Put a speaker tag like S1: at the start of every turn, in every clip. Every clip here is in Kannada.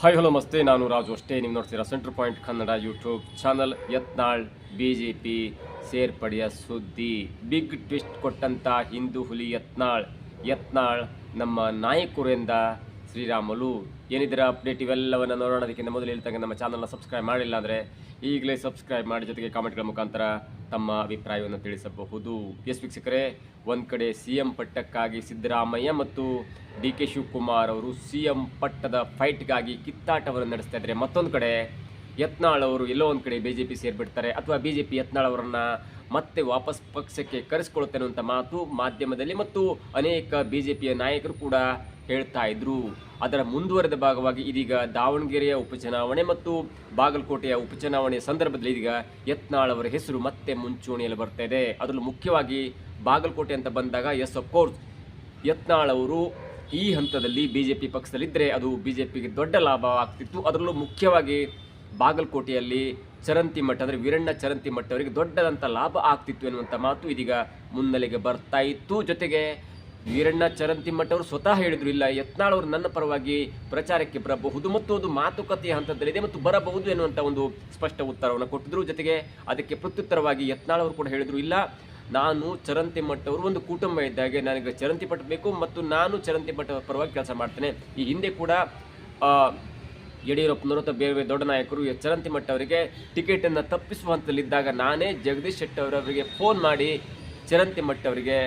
S1: ಹಾಯ್ ಹಲೋ ಮಸ್ತೆ, ನಾನು ರಾಜು ಅಷ್ಟೇ. ನೀವು ನೋಡ್ತೀರಾ centre Point Kannada YouTube channel. Yatnal BJP ಸೇರ್ಪಡೆಯ ಸುದ್ದಿ, ಬಿಗ್ ಟ್ವಿಸ್ಟ್ ಕೊಟ್ಟಂಥ ಹಿಂದೂ ಹುಲಿ ಯತ್ನಾಳ್ ನಮ್ಮ ನಾಯಕರು ಎಂದ ಶ್ರೀರಾಮುಲು. ಏನಿದರ ಅಪ್ಡೇಟ್ ಇವೆಲ್ಲವನ್ನು ನೋಡೋಣ. ಅದಕ್ಕಿಂತ ಮೊದಲು ಹೇಳ್ತಂಗೆ ನಮ್ಮ ಚಾನಲ್ನ ಸಬ್ಸ್ಕ್ರೈಬ್ ಮಾಡಿಲ್ಲ ಅಂದರೆ ಈಗಲೇ ಸಬ್ಸ್ಕ್ರೈಬ್ ಮಾಡಿ, ಜೊತೆಗೆ ಕಾಮೆಂಟ್ಗಳ ಮುಖಾಂತರ ತಮ್ಮ ಅಭಿಪ್ರಾಯವನ್ನು ತಿಳಿಸಬಹುದು. ಎಸ್ ವೀಕ್ಷಕರೇ, ಒಂದು ಕಡೆ CM ಪಟ್ಟಕ್ಕಾಗಿ ಸಿದ್ದರಾಮಯ್ಯ ಮತ್ತು DK ಶಿವಕುಮಾರ್ ಅವರು CM ಪಟ್ಟದ ಫೈಟ್ಗಾಗಿ ಕಿತ್ತಾಟವನ್ನು ನಡೆಸ್ತಾ ಇದ್ದಾರೆ. ಮತ್ತೊಂದು ಕಡೆ ಯತ್ನಾಳ್ ಅವರು ಎಲ್ಲೋ ಒಂದು ಕಡೆ BJP ಸೇರಿಬಿಡ್ತಾರೆ ಅಥವಾ BJP ಯತ್ನಾಳ್ ಅವರನ್ನು ಮತ್ತೆ ವಾಪಸ್ ಪಕ್ಷಕ್ಕೆ ಕರೆಸ್ಕೊಳ್ತೇನೆ ಅಂತ ಮಾತು ಮಾಧ್ಯಮದಲ್ಲಿ ಮತ್ತು ಅನೇಕ BJPಯ ನಾಯಕರು ಕೂಡ ಹೇಳ್ತಾ ಇದ್ರು. ಅದರ ಮುಂದುವರೆದ ಭಾಗವಾಗಿ ಇದೀಗ ದಾವಣಗೆರೆಯ ಉಪಚುನಾವಣೆ ಮತ್ತು ಬಾಗಲಕೋಟೆಯ ಉಪಚುನಾವಣೆಯ ಸಂದರ್ಭದಲ್ಲಿ ಇದೀಗ ಯತ್ನಾಳ್ ಅವರ ಹೆಸರು ಮತ್ತೆ ಮುಂಚೂಣಿಯಲ್ಲಿ ಬರ್ತಾ ಇದೆ. ಅದರಲ್ಲೂ ಮುಖ್ಯವಾಗಿ ಬಾಗಲಕೋಟೆ ಅಂತ ಬಂದಾಗ ಎಸ್ ಆಫ್ ಕೋರ್ಸ್ ಯತ್ನಾಳ್ ಅವರು ಈ ಹಂತದಲ್ಲಿ BJP ಪಕ್ಷದಲ್ಲಿದ್ದರೆ ಅದು BJPಗೆ ದೊಡ್ಡ ಲಾಭ ಆಗ್ತಿತ್ತು. ಅದರಲ್ಲೂ ಮುಖ್ಯವಾಗಿ ಬಾಗಲಕೋಟೆಯಲ್ಲಿ ಚರಂತಿಮಠ ಅಂದರೆ ವೀರಣ್ಣ ಚರಂತಿಮಠ ಅವರಿಗೆ ದೊಡ್ಡದಂಥ ಲಾಭ ಆಗ್ತಿತ್ತು ಎನ್ನುವಂಥ ಮಾತು ಇದೀಗ ಮುನ್ನೆಲೆಗೆ ಬರ್ತಾ ಇತ್ತು. ಜೊತೆಗೆ ವೀರಣ್ಣ ಚರಂತಿಮಠ ಅವರು ಸ್ವತಃ ಹೇಳಿದ್ರು, ಇಲ್ಲ ಯತ್ನಾಳ್ ಅವರು ನನ್ನ ಪರವಾಗಿ ಪ್ರಚಾರಕ್ಕೆ ಬರಬಹುದು ಮತ್ತು ಅದು ಮಾತುಕತೆಯ ಹಂತದಲ್ಲಿದೆ ಮತ್ತು ಬರಬಹುದು ಎನ್ನುವಂಥ ಒಂದು ಸ್ಪಷ್ಟ ಉತ್ತರವನ್ನು ಕೊಟ್ಟಿದ್ರು. ಜೊತೆಗೆ ಅದಕ್ಕೆ ಪ್ರತ್ಯುತ್ತರವಾಗಿ ಯತ್ನಾಳ್ ಅವರು ಕೂಡ ಹೇಳಿದ್ರು, ಇಲ್ಲ ನಾನು ಚರಂತಿಮಠ ಅವರು ಒಂದು ಕುಟುಂಬ ಇದ್ದಾಗೆ, ನನಗೆ ಚರಂತಿಮಠ ಬೇಕು ಮತ್ತು ನಾನು ಚರಂತಿಮಠ ಪರವಾಗಿ ಕೆಲಸ ಮಾಡ್ತೇನೆ. ಈ ಹಿಂದೆ ಕೂಡ ಯಡಿಯೂರಪ್ಪನವರು ಅಥವಾ ಬೇರೆ ಬೇರೆ ದೊಡ್ಡ ನಾಯಕರು ಚರಂತಿಮಠ ಅವರಿಗೆ ಟಿಕೆಟನ್ನು ತಪ್ಪಿಸುವ ಹಂತದಲ್ಲಿದ್ದಾಗ ನಾನೇ ಜಗದೀಶ್ ಶೆಟ್ಟರ್ ಅವರಿಗೆ ಫೋನ್ ಮಾಡಿ ಚರಂತಿಮಠ ಅವರಿಗೆ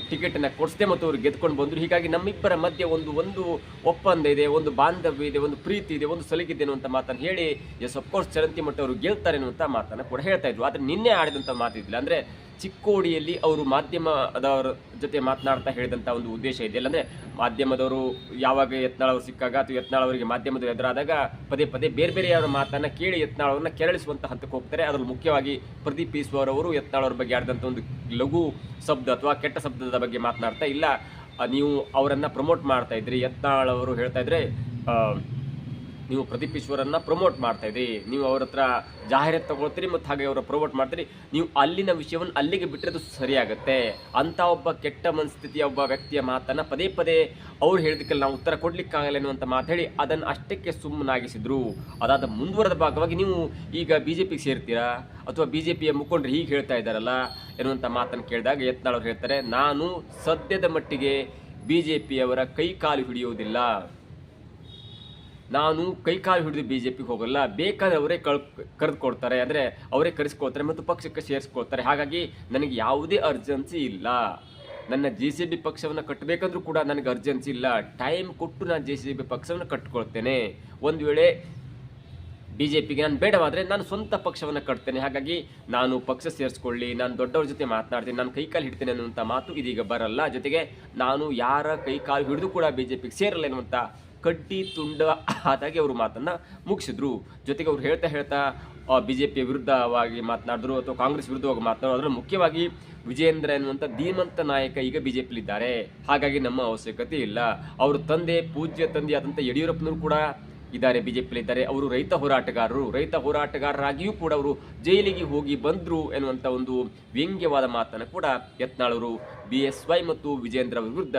S1: ಟಿಕೆಟನ್ನು ಕೊಡಿಸ್ದೆ ಮತ್ತು ಅವ್ರಿಗೆ ಗೆದ್ಕೊಂಡು ಬಂದರು. ಹೀಗಾಗಿ ನಮ್ಮಿಬ್ಬರ ಮಧ್ಯೆ ಒಂದು ಒಪ್ಪಂದ ಇದೆ, ಒಂದು ಬಾಂಧವ್ಯ ಇದೆ, ಒಂದು ಪ್ರೀತಿ ಇದೆ, ಒಂದು ಸಲಿಗಿದೆ ಅನ್ನುವಂಥ ಮಾತನ್ನು ಹೇಳಿ ಎಸ್ ಅಫ್ಕೋರ್ಸ್ ಚರಂತಿಮಠ ಅವರು ಗೆಲ್ತಾರೆ ಅನ್ನುವಂಥ ಮಾತನ್ನು ಕೂಡ ಹೇಳ್ತಾ ಇದ್ರು. ಆದರೆ ನಿನ್ನೆ ಆಡಿದಂಥ ಮಾತಿದ್ದಿಲ್ಲ. ಅಂದರೆ ಚಿಕ್ಕೋಡಿಯಲ್ಲಿ ಅವರು ಮಾಧ್ಯಮದವರ ಜೊತೆ ಮಾತನಾಡ್ತಾ ಹೇಳಿದಂಥ ಒಂದು ಉದ್ದೇಶ ಇದೆಯಲ್ಲ, ಅಂದರೆ ಮಾಧ್ಯಮದವರು ಯಾವಾಗ ಯತ್ನಾಳ್ ಅವರು ಸಿಕ್ಕಾಗ ಅಥವಾ ಯತ್ನಾಳ್ ಅವರಿಗೆ ಮಾಧ್ಯಮದವರು ಎದುರಾದಾಗ ಪದೇ ಪದೇ ಬೇರೆ ಬೇರೆಯವರ ಮಾತನ್ನು ಕೇಳಿ ಯತ್ನಾಳ್ ಅವ್ರನ್ನ ಕೆರಳಿಸುವಂಥ ಹಂತಕ್ಕೆ ಹೋಗ್ತಾರೆ. ಅದರಲ್ಲಿ ಮುಖ್ಯವಾಗಿ ಪ್ರದೀಪ್ ಈಶ್ವರ್ ಅವರು ಯತ್ನಾಳ್ ಅವ್ರ ಬಗ್ಗೆ ಆಡಿದಂಥ ಒಂದು ಲಘು ಶಬ್ದ ಅಥವಾ ಕೆಟ್ಟ ಶಬ್ದದ ಬಗ್ಗೆ ಮಾತನಾಡ್ತಾ, ಇಲ್ಲ ನೀವು ಅವರನ್ನು ಪ್ರಮೋಟ್ ಮಾಡ್ತಾ ಇದ್ರಿ, ಯತ್ನಾಳ್ ಅವರು ಹೇಳ್ತಾ ಇದ್ರೆ ನೀವು ಪ್ರದೀಪ್ ಈಶ್ವರನ್ನ ಪ್ರಮೋಟ್ ಮಾಡ್ತಾ ಇದ್ರಿ, ನೀವು ಅವ್ರ ಹತ್ರ ಜಾಹೀರಾತು ತಗೊಳ್ತೀರಿ ಮತ್ತು ಹಾಗೆ ಅವರ ಪ್ರಮೋಟ್ ಮಾಡ್ತೀರಿ, ನೀವು ಅಲ್ಲಿನ ವಿಷಯವನ್ನು ಅಲ್ಲಿಗೆ ಬಿಟ್ಟರೆ ಸರಿಯಾಗುತ್ತೆ. ಅಂಥ ಒಬ್ಬ ಕೆಟ್ಟ ಮನಸ್ಥಿತಿಯ ಒಬ್ಬ ವ್ಯಕ್ತಿಯ ಮಾತನ್ನು ಪದೇ ಪದೇ ಅವ್ರು ಹೇಳಿದಕ್ಕೆ ನಾವು ಉತ್ತರ ಕೊಡ್ಲಿಕ್ಕಾಗಲ್ಲ ಎನ್ನುವಂಥ ಮಾತು ಹೇಳಿ ಅದನ್ನು ಅಷ್ಟಕ್ಕೆ ಸುಮ್ಮನಾಗಿಸಿದ್ರು. ಅದಾದ ಮುಂದುವರೆದ ಭಾಗವಾಗಿ ನೀವು ಈಗ BJPಗೆ ಸೇರ್ತೀರಾ ಅಥವಾ BJPಯ ಮುಖಂಡರು ಹೀಗೆ ಹೇಳ್ತಾ ಇದ್ದಾರಲ್ಲ ಎನ್ನುವಂಥ ಮಾತನ್ನು ಕೇಳಿದಾಗ ಯತ್ನಾಳ್ ಅವರು ಹೇಳ್ತಾರೆ, ನಾನು ಸದ್ಯದ ಮಟ್ಟಿಗೆ BJPಯವರ ಕೈ ಕಾಲು ಹಿಡಿಯುವುದಿಲ್ಲ, ನಾನು ಕೈಕಾಲು ಹಿಡಿದು BJPಗೆ ಹೋಗಲ್ಲ, ಬೇಕಾದ್ರೆ ಅವರೇ ಕರೆದುಕೊಡ್ತಾರೆ, ಅಂದರೆ ಅವರೇ ಕರೆಸ್ಕೊಳ್ತಾರೆ ಮತ್ತು ಪಕ್ಷಕ್ಕೆ ಸೇರಿಸ್ಕೊಳ್ತಾರೆ. ಹಾಗಾಗಿ ನನಗೆ ಯಾವುದೇ ಅರ್ಜೆನ್ಸಿ ಇಲ್ಲ, ನನ್ನ JCB ಪಕ್ಷವನ್ನು ಕಟ್ಟಬೇಕಂದ್ರೂ ಕೂಡ ನನಗೆ ಅರ್ಜೆನ್ಸಿ ಇಲ್ಲ, ಟೈಮ್ ಕೊಟ್ಟು ನಾನು JCB ಪಕ್ಷವನ್ನು ಕಟ್ಕೊಳ್ತೇನೆ. ಒಂದು ವೇಳೆ BJPಗೆ ನಾನು ಬೇಡವಾದರೆ ನಾನು ಸ್ವಂತ ಪಕ್ಷವನ್ನು ಕಟ್ತೇನೆ. ಹಾಗಾಗಿ ನಾನು ಪಕ್ಷ ಸೇರಿಸ್ಕೊಳ್ಳಿ, ನಾನು ದೊಡ್ಡವ್ರ ಜೊತೆ ಮಾತನಾಡ್ತೀನಿ, ನಾನು ಕೈಕಾಲು ಹಿಡ್ತೇನೆ ಅನ್ನುವಂಥ ಮಾತು ಇದೀಗ ಬರಲ್ಲ. ಜೊತೆಗೆ ನಾನು ಯಾರ ಕೈಕಾಲು ಹಿಡಿದು ಕೂಡ BJPಗೆ ಸೇರಲ್ಲ ಎನ್ನುವಂಥ ಕಡ್ಡಿ ತುಂಡ ಆದಾಗಿ ಅವರು ಮಾತನ್ನು ಮುಗಿಸಿದ್ರು. ಜೊತೆಗೆ ಅವ್ರು ಹೇಳ್ತಾ BJPಯ ವಿರುದ್ಧವಾಗಿ ಮಾತನಾಡಿದ್ರು ಅಥವಾ ಕಾಂಗ್ರೆಸ್ ವಿರುದ್ಧವಾಗಿ ಮಾತನಾಡಿದ್ರು. ಅದರಲ್ಲಿ ಮುಖ್ಯವಾಗಿ ವಿಜೇಂದ್ರ ಎನ್ನುವಂಥ ಧೀಮಂತ ನಾಯಕ ಈಗ BJPಲಿದ್ದಾರೆ, ಹಾಗಾಗಿ ನಮ್ಮ ಅವಶ್ಯಕತೆ ಇಲ್ಲ. ಅವರು ಪೂಜ್ಯ ತಂದೆ ಆದಂಥ ಯಡಿಯೂರಪ್ಪನವರು ಕೂಡ ಇದ್ದಾರೆ, BJPಲಿದ್ದಾರೆ. ಅವರು ರೈತ ಹೋರಾಟಗಾರರಾಗಿಯೂ ಕೂಡ ಅವರು ಜೈಲಿಗೆ ಹೋಗಿ ಬಂದರು ಎನ್ನುವಂಥ ಒಂದು ವ್ಯಂಗ್ಯವಾದ ಮಾತನ್ನು ಕೂಡ ಯತ್ನಾಳ್ ಅವರು BSY ಮತ್ತು ವಿಜೇಂದ್ರ ವಿರುದ್ಧ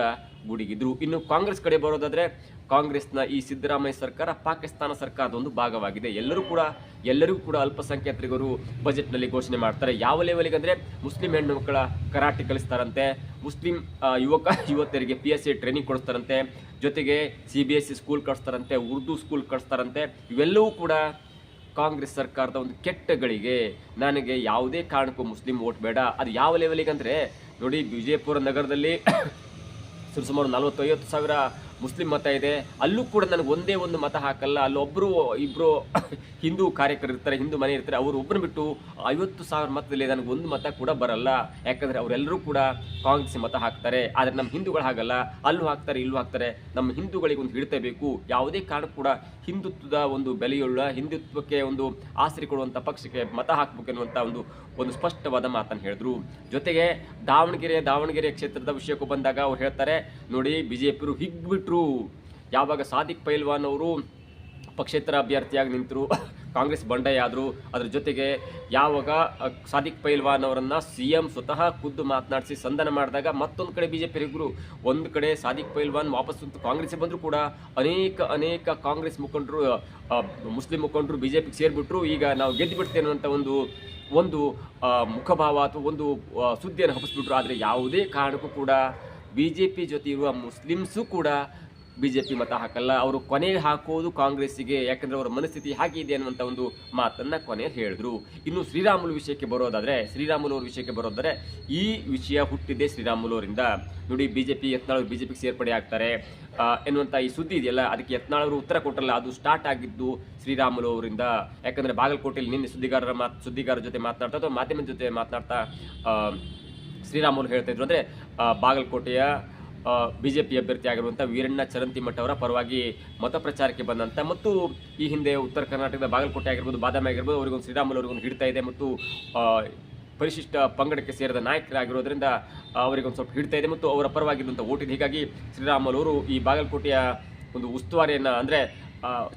S1: ಗುಡುಗಿದ್ರು. ಇನ್ನು ಕಾಂಗ್ರೆಸ್ ಕಡೆ ಬರೋದಾದರೆ, ಕಾಂಗ್ರೆಸ್ನ ಈ ಸಿದ್ದರಾಮಯ್ಯ ಸರ್ಕಾರ ಪಾಕಿಸ್ತಾನ ಸರ್ಕಾರದ ಒಂದು ಭಾಗವಾಗಿದೆ. ಎಲ್ಲರಿಗೂ ಕೂಡ ಅಲ್ಪಸಂಖ್ಯಾತರಿಗರು ಬಜೆಟ್ನಲ್ಲಿ ಘೋಷಣೆ ಮಾಡ್ತಾರೆ. ಯಾವ ಲೆವೆಲ್ಗೆ ಅಂದರೆ ಮುಸ್ಲಿಂ ಹೆಣ್ಣು ಮಕ್ಕಳ ಕರಾಟೆ ಕಲಿಸ್ತಾರಂತೆ, ಮುಸ್ಲಿಂ ಯುವತಿಯರಿಗೆ PSA ಟ್ರೈನಿಂಗ್ ಕೊಡಿಸ್ತಾರಂತೆ, ಜೊತೆಗೆ CBSE ಸ್ಕೂಲ್ ಕಳಿಸ್ತಾರಂತೆ, ಉರ್ದು ಸ್ಕೂಲ್ ಕಳಿಸ್ತಾರಂತೆ. ಇವೆಲ್ಲವೂ ಕೂಡ ಕಾಂಗ್ರೆಸ್ ಸರ್ಕಾರದ ಒಂದು ಕೆಟ್ಟಗಳಿಗೆ. ನನಗೆ ಯಾವುದೇ ಕಾರಣಕ್ಕೂ ಮುಸ್ಲಿಂ ವೋಟ್ ಬೇಡ. ಅದು ಯಾವ ಲೆವೆಲಿಗೆ ಅಂದರೆ ನೋಡಿ, ವಿಜಯಪುರ ನಗರದಲ್ಲಿ ಸುಮಾರು 40-50 ಸಾವಿರ ಮುಸ್ಲಿಂ ಮತ ಇದೆ. ಅಲ್ಲೂ ಕೂಡ ನನಗೆ ಒಂದೇ ಒಂದು ಮತ ಹಾಕಲ್ಲ. ಅಲ್ಲೊಬ್ಬರು ಇಬ್ಬರು ಹಿಂದೂ ಕಾರ್ಯಕರ್ತರು ಇರ್ತಾರೆ, ಹಿಂದೂ ಮನೆ ಇರ್ತಾರೆ, ಅವರು ಒಬ್ಬರು ಬಿಟ್ಟು 50,000 ಮತದಲ್ಲಿ ನನಗೆ ಒಂದು ಮತ ಕೂಡ ಬರಲ್ಲ. ಯಾಕಂದರೆ ಅವರೆಲ್ಲರೂ ಕೂಡ ಕಾಂಗ್ರೆಸ್ ಮತ ಹಾಕ್ತಾರೆ. ಆದರೆ ನಮ್ಮ ಹಿಂದೂಗಳು ಹಾಗಲ್ಲ, ಅಲ್ಲೂ ಹಾಕ್ತಾರೆ ಇಲ್ಲೂ ಹಾಕ್ತಾರೆ. ನಮ್ಮ ಹಿಂದೂಗಳಿಗೆ ಒಂದು ಹಿಡಿತ ಬೇಕು. ಯಾವುದೇ ಕಾರಣಕ್ಕೂ ಕೂಡ ಹಿಂದುತ್ವದ ಒಂದು ಬೆಲೆಯುಳ್ಳ, ಹಿಂದುತ್ವಕ್ಕೆ ಒಂದು ಆಸರೆ ಕೊಡುವಂಥ ಪಕ್ಷಕ್ಕೆ ಮತ ಹಾಕಬೇಕು ಎನ್ನುವಂಥ ಒಂದು ಸ್ಪಷ್ಟವಾದ ಮಾತನ್ನು ಹೇಳಿದ್ರು. ಜೊತೆಗೆ ದಾವಣಗೆರೆ ಕ್ಷೇತ್ರದ ವಿಷಯಕ್ಕೂ ಬಂದಾಗ ಅವ್ರು ಹೇಳ್ತಾರೆ, ನೋಡಿ BJPಯವರು ಹಿಗ್ಬಿಟ್ರು. ಯಾವಾಗ ಸಾದಿಕ್ ಪೈಲ್ವಾನ್ ಅವರು ಪಕ್ಷೇತರ ಅಭ್ಯರ್ಥಿಯಾಗಿ ನಿಂತರು, ಕಾಂಗ್ರೆಸ್ ಬಂಡಾಯ ಆದರು. ಅದರ ಜೊತೆಗೆ ಯಾವಾಗ ಸಾದಿಕ್ ಪೈಲ್ವಾನ್ ಅವರನ್ನು CM ಸ್ವತಃ ಖುದ್ದು ಮಾತನಾಡಿಸಿ ಸಂಧಾನ ಮಾಡಿದಾಗ ಮತ್ತೊಂದು ಕಡೆ BJP ಹಿರಿಯರು, ಒಂದು ಕಡೆ ಸಾದಿಕ್ ಪೈಲ್ವಾನ್ ವಾಪಸ್ ಕಾಂಗ್ರೆಸ್ಗೆ ಬಂದರೂ ಕೂಡ ಅನೇಕ ಕಾಂಗ್ರೆಸ್ ಮುಖಂಡರು, ಮುಸ್ಲಿಂ ಮುಖಂಡರು BJPಗೆ ಸೇರಿಬಿಟ್ರು. ಈಗ ನಾವು ಗೆದ್ದು ಬಿಡ್ತೇನೆ ಅಂತ ಒಂದು ಮುಖಭಾವ ಅಥವಾ ಒಂದು ಸುದ್ದಿಯನ್ನು ಹಬ್ಬಿಸ್ಬಿಟ್ರು. ಆದರೆ ಯಾವುದೇ ಕಾರಣಕ್ಕೂ ಕೂಡ BJP ಜೊತೆ ಇರುವ ಮುಸ್ಲಿಮ್ಸು ಕೂಡ BJP ಮತ ಹಾಕಲ್ಲ. ಅವರು ಕೊನೆಗೆ ಹಾಕೋದು ಕಾಂಗ್ರೆಸ್ಸಿಗೆ, ಯಾಕಂದರೆ ಅವರ ಮನಸ್ಥಿತಿ ಹಾಗೆ ಇದೆ ಅನ್ನುವಂಥ ಒಂದು ಮಾತನ್ನು ಕೊನೆಯಲ್ಲಿ ಹೇಳಿದ್ರು. ಇನ್ನು ಶ್ರೀರಾಮುಲು ವಿಷಯಕ್ಕೆ ಬರೋದಾದರೆ, ಈ ವಿಷಯ ಹುಟ್ಟಿದೆ ಶ್ರೀರಾಮುಲು ಅವರಿಂದ. ನೋಡಿ, ಯತ್ನಾಳ್ ಅವರು BJPಗೆ ಸೇರ್ಪಡೆ ಆಗ್ತಾರೆ ಎನ್ನುವಂಥ ಈ ಸುದ್ದಿ ಇದೆಯಲ್ಲ, ಅದಕ್ಕೆ ಯತ್ನಾಳ್ ಅವರು ಉತ್ತರ ಕೊಟ್ಟರಲ್ಲ, ಅದು ಸ್ಟಾರ್ಟ್ ಆಗಿದ್ದು ಶ್ರೀರಾಮುಲು ಅವರಿಂದ. ಯಾಕಂದರೆ ಬಾಗಲಕೋಟೆಯಲ್ಲಿ ನಿನ್ನೆ ಸುದ್ದಿಗಾರರ ಜೊತೆ ಮಾತನಾಡ್ತಾ ಅಥವಾ ಮಾಧ್ಯಮದ ಜೊತೆ ಮಾತನಾಡ್ತಾ ಶ್ರೀರಾಮುಲು ಹೇಳ್ತಾ ಇದ್ರು, ಅಂದರೆ ಬಾಗಲಕೋಟೆಯ BJP ಅಭ್ಯರ್ಥಿ ಆಗಿರುವಂಥ ವೀರಣ್ಣ ಚರಂತಿಮಠ ಅವರ ಪರವಾಗಿ ಮತ ಪ್ರಚಾರಕ್ಕೆ ಬಂದಂಥ ಮತ್ತು ಈ ಹಿಂದೆ ಉತ್ತರ ಕರ್ನಾಟಕದ ಬಾಗಲಕೋಟೆ ಆಗಿರ್ಬೋದು, ಬಾದಾಮಿ ಆಗಿರ್ಬೋದು, ಅವರಿಗೊಂದು ಶ್ರೀರಾಮುಲು ಅವರಿಗೊಂದು ಹಿಡಿತಾ ಇದೆ ಮತ್ತು ಪರಿಶಿಷ್ಟ ಪಂಗಡಕ್ಕೆ ಸೇರಿದ ನಾಯಕರಾಗಿರೋದ್ರಿಂದ ಅವರಿಗೊಂದು ಸ್ವಲ್ಪ ಹಿಡಿತಾ ಇದೆ ಮತ್ತು ಅವರ ಪರವಾಗಿರುವಂಥ ಓಟಿದೆ. ಹೀಗಾಗಿ ಶ್ರೀರಾಮುಲು ಅವರು ಈ ಬಾಗಲಕೋಟೆಯ ಒಂದು ಉಸ್ತುವಾರಿಯನ್ನು, ಅಂದರೆ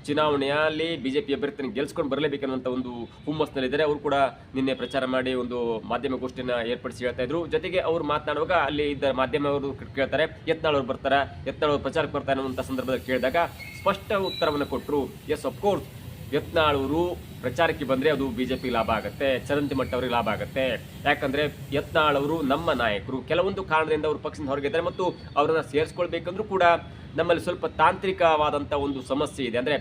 S1: ಚುನಾವಣೆಯಲ್ಲಿ BJP ಅಭ್ಯರ್ಥಿಯನ್ನು ಗೆಲ್ಸ್ಕೊಂಡು ಬರಲೇಬೇಕನ್ನುವಂಥ ಒಂದು ಹುಮ್ಮಸ್ನಲ್ಲಿದ್ದಾರೆ. ಅವರು ಕೂಡ ನಿನ್ನೆ ಪ್ರಚಾರ ಮಾಡಿ ಒಂದು ಮಾಧ್ಯಮ ಗೋಷ್ಠಿಯನ್ನು ಏರ್ಪಡಿಸಿ ಹೇಳ್ತಾ ಇದ್ರು. ಜೊತೆಗೆ ಅವರು ಮಾತನಾಡುವಾಗ ಅಲ್ಲಿ ಇದ್ದ ಮಾಧ್ಯಮವರು ಕೇಳ್ತಾರೆ, ಯತ್ನಾಳ್ ಅವರು ಬರ್ತಾರೆ, ಯತ್ನಾಳ್ ಅವರು ಪ್ರಚಾರಕ್ಕೆ ಬರ್ತಾರೆ ಅನ್ನುವಂಥ ಸಂದರ್ಭದಲ್ಲಿ ಕೇಳಿದಾಗ ಸ್ಪಷ್ಟ ಉತ್ತರವನ್ನು ಕೊಟ್ಟರು. ಎಸ್, ಅಫ್ಕೋರ್ಸ್, ಯತ್ನಾಳ್ ಅವರು ಪ್ರಚಾರಕ್ಕೆ ಬಂದರೆ ಅದು BJP ಲಾಭ ಆಗುತ್ತೆ, ಚರಂತಿಮಠ ಅವರಿಗೆ ಲಾಭ ಆಗುತ್ತೆ. ಯಾಕಂದರೆ ಯತ್ನಾಳ್ ಅವರು ನಮ್ಮ ನಾಯಕರು, ಕೆಲವೊಂದು ಕಾರಣದಿಂದ ಅವರು ಪಕ್ಷದಿಂದ ಹೊರಗಿದ್ದಾರೆ ಮತ್ತು ಅವರನ್ನು ಸೇರಿಸ್ಕೊಳ್ಬೇಕಂದ್ರೂ ಕೂಡ ನಮ್ಮಲ್ಲಿ ಸ್ವಲ್ಪ ತಾಂತ್ರಿಕವಾದಂಥ ಒಂದು ಸಮಸ್ಯೆ ಇದೆ. ಅಂದರೆ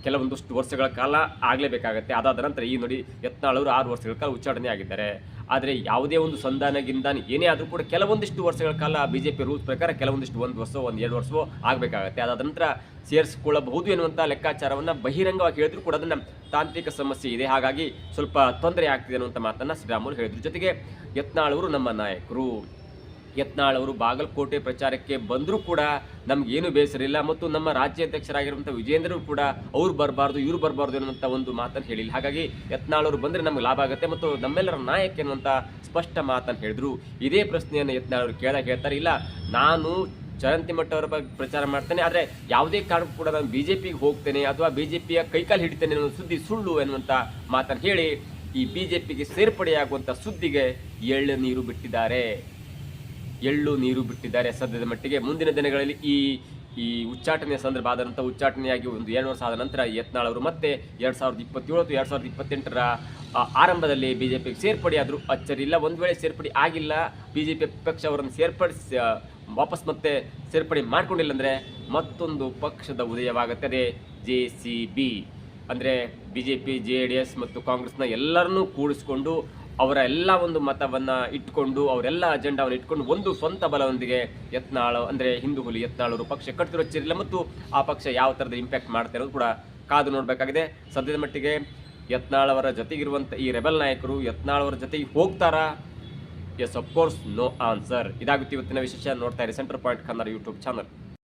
S1: ಕೆಲವೊಂದಷ್ಟು ವರ್ಷಗಳ ಕಾಲ ಆಗಲೇಬೇಕಾಗತ್ತೆ. ಅದಾದ ನಂತರ ಈ ನೋಡಿ, ಯತ್ನಾಳ್ ಅವರು 6 ವರ್ಷಗಳ ಕಾಲ ಉಚ್ಚಾಟನೆ ಆಗಿದ್ದಾರೆ. ಆದರೆ ಯಾವುದೇ ಒಂದು ಸಂಧಾನ ಏನೇ ಆದರೂ ಕೂಡ ಕೆಲವೊಂದಿಷ್ಟು ವರ್ಷಗಳ ಕಾಲ BJP ರೂಲ್ಸ್ ಪ್ರಕಾರ ಕೆಲವೊಂದಿಷ್ಟು 1 ವರ್ಷ 2 ವರ್ಷವೋ ಆಗಬೇಕಾಗತ್ತೆ. ಅದಾದ ನಂತರ ಸೇರಿಸಿಕೊಳ್ಳಬಹುದು ಎನ್ನುವಂಥ ಲೆಕ್ಕಾಚಾರವನ್ನು ಬಹಿರಂಗವಾಗಿ ಹೇಳಿದ್ರು ಕೂಡ ಅದನ್ನು ತಾಂತ್ರಿಕ ಸಮಸ್ಯೆ ಇದೆ, ಹಾಗಾಗಿ ಸ್ವಲ್ಪ ತೊಂದರೆ ಆಗ್ತಿದೆ ಅನ್ನುವಂಥ ಮಾತನ್ನು ಶ್ರೀರಾಮುಲು ಹೇಳಿದ್ರು. ಜೊತೆಗೆ ಯತ್ನಾಳ್ ಅವರು ನಮ್ಮ ನಾಯಕರು, ಯತ್ನಾಳ್ ಅವರು ಬಾಗಲಕೋಟೆ ಪ್ರಚಾರಕ್ಕೆ ಬಂದರೂ ಕೂಡ ನಮಗೇನು ಬೇಸರ ಇಲ್ಲ ಮತ್ತು ನಮ್ಮ ರಾಜ್ಯಾಧ್ಯಕ್ಷರಾಗಿರುವಂಥ ವಿಜೇಂದ್ರ ಕೂಡ ಅವ್ರು ಬರಬಾರ್ದು ಇವ್ರು ಬರಬಾರ್ದು ಎನ್ನುವಂಥ ಒಂದು ಮಾತನ್ನು ಹೇಳಿಲ್ಲ. ಹಾಗಾಗಿ ಯತ್ನಾಳ್ ಅವರು ಬಂದರೆ ನಮಗೆ ಲಾಭ ಆಗುತ್ತೆ ಮತ್ತು ನಮ್ಮೆಲ್ಲರ ನಾಯಕ ಎನ್ನುವಂಥ ಸ್ಪಷ್ಟ ಮಾತನ್ನು ಹೇಳಿದ್ರು. ಇದೇ ಪ್ರಶ್ನೆಯನ್ನು ಯತ್ನಾಳ್ ಅವರು ಹೇಳ್ತಾರೆ, ಇಲ್ಲ ನಾನು ಚರಂತಿಮಠ ಅವರ ಬಗ್ಗೆ ಪ್ರಚಾರ ಮಾಡ್ತೇನೆ, ಆದರೆ ಯಾವುದೇ ಕಾರಣಕ್ಕೂ ಕೂಡ ನಾನು BJPಗೆ ಹೋಗ್ತೇನೆ ಅಥವಾ BJPಯ ಕೈಕಾಲು ಹಿಡಿತೇನೆ ಅನ್ನೋ ಸುದ್ದಿ ಸುಳ್ಳು ಎನ್ನುವಂಥ ಮಾತನ್ನು ಹೇಳಿ ಈ BJPಗೆ ಸೇರ್ಪಡೆಯಾಗುವಂಥ ಸುದ್ದಿಗೆ ಎಳ್ಳು ನೀರು ಬಿಟ್ಟಿದ್ದಾರೆ. ಸದ್ಯದ ಮಟ್ಟಿಗೆ ಮುಂದಿನ ದಿನಗಳಲ್ಲಿ ಈ ಉಚ್ಚಾಟನೆಯ ಸಂದರ್ಭ ಆದಂಥ ಉಚ್ಚಾಟನೆಯಾಗಿ ಒಂದು 2 ವರ್ಷ ಆದ ನಂತರ ಯತ್ನಾಳ್ ಅವರು ಮತ್ತೆ 2027 ಅಥವಾ 2028ರ ಆರಂಭದಲ್ಲಿ BJPಗೆ ಸೇರ್ಪಡೆಯಾದರೂ ಅಚ್ಚರಿ ಇಲ್ಲ. ಒಂದು ವೇಳೆ ಸೇರ್ಪಡೆ ಆಗಿಲ್ಲ, BJP ಪಕ್ಷ ಅವರನ್ನು ವಾಪಸ್ ಮತ್ತೆ ಸೇರ್ಪಡೆ ಮಾಡಿಕೊಂಡಿಲ್ಲ ಅಂದರೆ ಮತ್ತೊಂದು ಪಕ್ಷದ ಉದಯವಾಗುತ್ತದೆ, JCB. ಅಂದರೆ BJP, JDS ಮತ್ತು ಕಾಂಗ್ರೆಸ್ನ ಎಲ್ಲರನ್ನೂ ಕೂಡಿಸ್ಕೊಂಡು ಅವರ ಎಲ್ಲ ಒಂದು ಮತವನ್ನು ಇಟ್ಕೊಂಡು ಅವರೆಲ್ಲ ಅಜೆಂಡಾವನ್ನು ಇಟ್ಕೊಂಡು ಒಂದು ಸ್ವಂತ ಬಲದೊಂದಿಗೆ ಯತ್ನಾಳ್, ಅಂದರೆ ಹಿಂದೂ ಹುಲಿ ಯತ್ನಾಳ್ ಅವರು ಪಕ್ಷ ಕಟ್ಟಿರೋಚ್ಚಿರಲಿಲ್ಲ ಮತ್ತು ಆ ಪಕ್ಷ ಯಾವ ಥರದ ಇಂಪ್ಯಾಕ್ಟ್ ಮಾಡ್ತಾ ಇರೋದು ಕೂಡ ಕಾದು ನೋಡಬೇಕಾಗಿದೆ. ಸದ್ಯದ ಮಟ್ಟಿಗೆ ಯತ್ನಾಳ್ ಅವರ ಜೊತೆಗಿರುವಂಥ ಈ ರೆಬಲ್ ನಾಯಕರು ಯತ್ನಾಳ್ ಅವರ ಜೊತೆಗೆ ಹೋಗ್ತಾರಾ? Yes, of course, no answer. ಇದಾಗುತ್ತೆ ಇವತ್ತಿನ ವಿಶೇಷ. ನೋಡ್ತಾ ಇರಿ Centre Point Kannada YouTube channel.